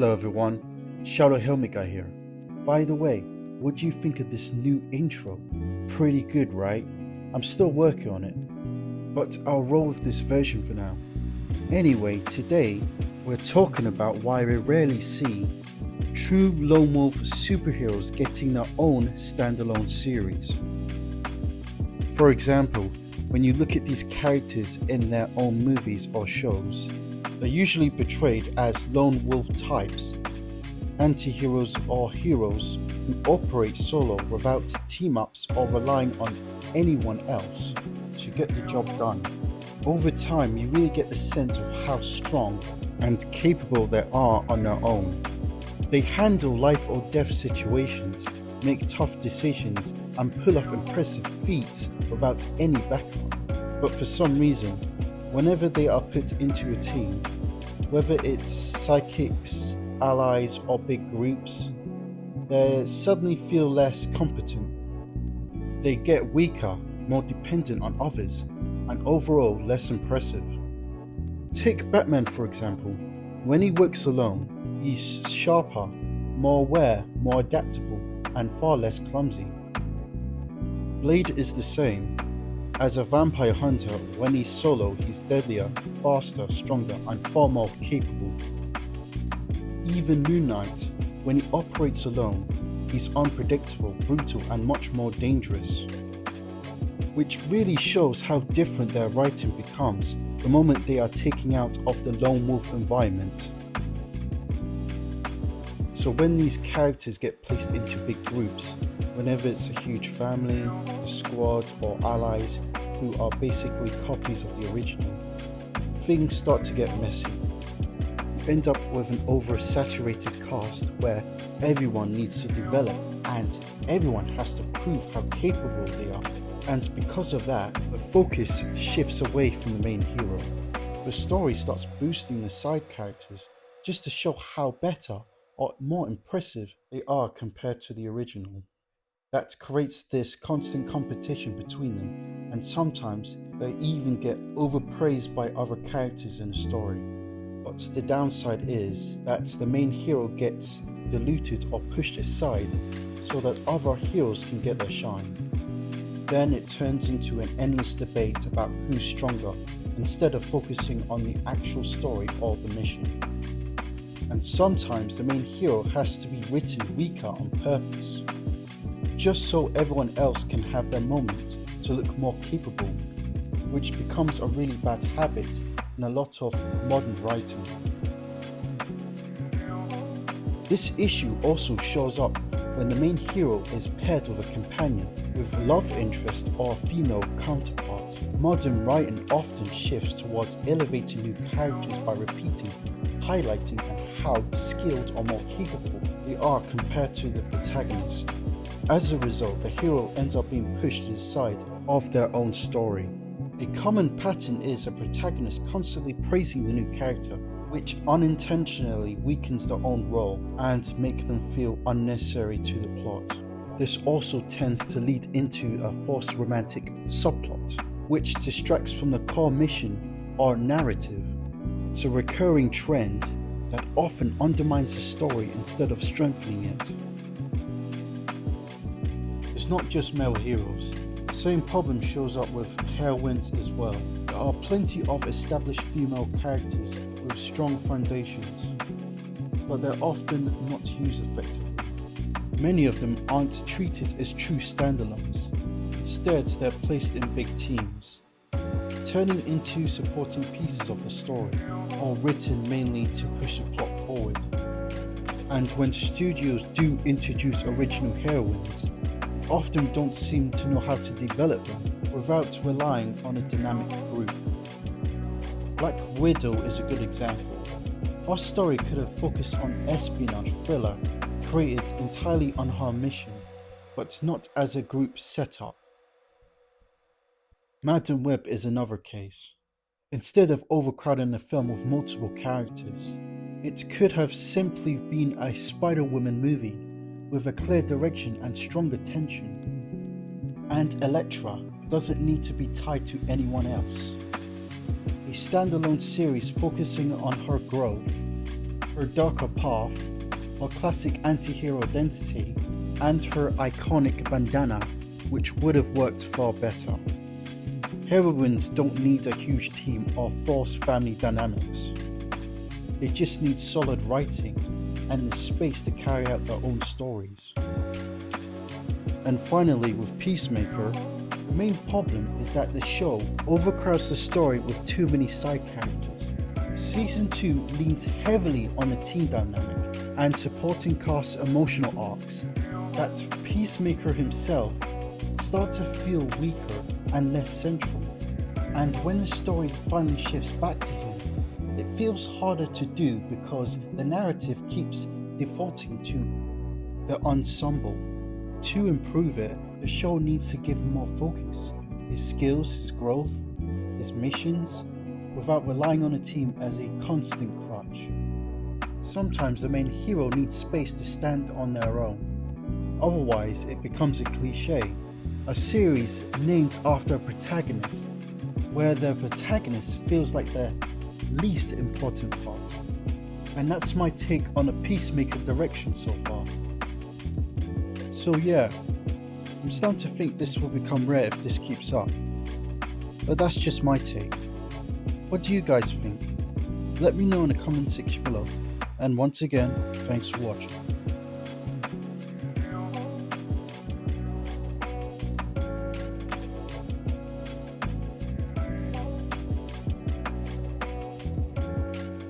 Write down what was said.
Hello everyone, Shadow Helmet Guy here. By the way, what do you think of this new intro? Pretty good, right? I'm still working on it, but I'll roll with this version for now. Anyway, today we're talking about why we rarely see true lone wolf superheroes getting their own standalone series. For example, when you look at these characters in their own movies or shows, they're usually portrayed as lone wolf types, anti-heroes or heroes who operate solo without team-ups or relying on anyone else to get the job done. Over time, you really get the sense of how strong and capable they are on their own. They handle life or death situations, make tough decisions, and pull off impressive feats without any backup. But for some reason, whenever they are put into a team, whether it's sidekicks, allies, or big groups, they suddenly feel less competent. They get weaker, more dependent on others, and overall less impressive. Take Batman for example. When he works alone, he's sharper, more aware, more adaptable, and far less clumsy. Blade is the same. As a vampire hunter, when he's solo, he's deadlier, faster, stronger, and far more capable. Even Moon Knight, when he operates alone, he's unpredictable, brutal, and much more dangerous. Which really shows how different their writing becomes the moment they are taken out of the lone wolf environment. So when these characters get placed into big groups, whenever it's a huge family, a squad, or allies who are basically copies of the original, things start to get messy. You end up with an oversaturated cast where everyone needs to develop and everyone has to prove how capable they are. And because of that, the focus shifts away from the main hero. The story starts boosting the side characters just to show how better or more impressive they are compared to the original. That creates this constant competition between them, and sometimes they even get overpraised by other characters in the story. But the downside is that the main hero gets diluted or pushed aside so that other heroes can get their shine. Then it turns into an endless debate about who's stronger instead of focusing on the actual story or the mission. And sometimes the main hero has to be written weaker on purpose, just so everyone else can have their moment to look more capable, which becomes a really bad habit in a lot of modern writing. This issue also shows up when the main hero is paired with a companion, with love interest or a female counterpart. Modern writing often shifts towards elevating new characters by repeating, highlighting how skilled or more capable they are compared to the protagonist. As a result, the hero ends up being pushed to the side of their own story. A common pattern is a protagonist constantly praising the new character, which unintentionally weakens their own role and make them feel unnecessary to the plot. This also tends to lead into a forced romantic subplot, which distracts from the core mission or narrative. It's a recurring trend that often undermines the story instead of strengthening it. It's not just male heroes. The same problem shows up with heroines as well. There are plenty of established female characters with strong foundations, but they're often not used effectively. Many of them aren't treated as true standalones. Instead, they're placed in big teams, turning into supporting pieces of the story, or written mainly to push the plot forward. And when studios do introduce original heroines, often don't seem to know how to develop them without relying on a dynamic group. Black Widow is a good example. Our story could have focused on espionage thriller, created entirely on her mission, but not as a group setup. Madam Web is another case. Instead of overcrowding the film with multiple characters, it could have simply been a Spider-Woman movie with a clear direction and stronger tension. And Elektra doesn't need to be tied to anyone else. A standalone series focusing on her growth, her darker path, her classic anti-hero identity, and her iconic bandana, which would have worked far better. Heroines don't need a huge team or forced family dynamics. They just need solid writing and the space to carry out their own stories. And finally, with Peacemaker, the main problem is that the show overcrowds the story with too many side characters. Season 2 leans heavily on the team dynamic and supporting cast's emotional arcs, that Peacemaker himself starts to feel weaker and less central. And when the story finally shifts back to him, it feels harder to do because the narrative keeps defaulting to the ensemble. To improve it, the show needs to give him more focus, his skills, his growth, his missions, without relying on a team as a constant crutch. Sometimes the main hero needs space to stand on their own. Otherwise, it becomes a cliche, a series named after a protagonist, where the protagonist feels like the least important part. And that's my take on a Peacemaker direction so far. So yeah, I'm starting to think this will become rare if this keeps up. But that's just my take. What do you guys think? Let me know in the comment section below. And once again, thanks for watching.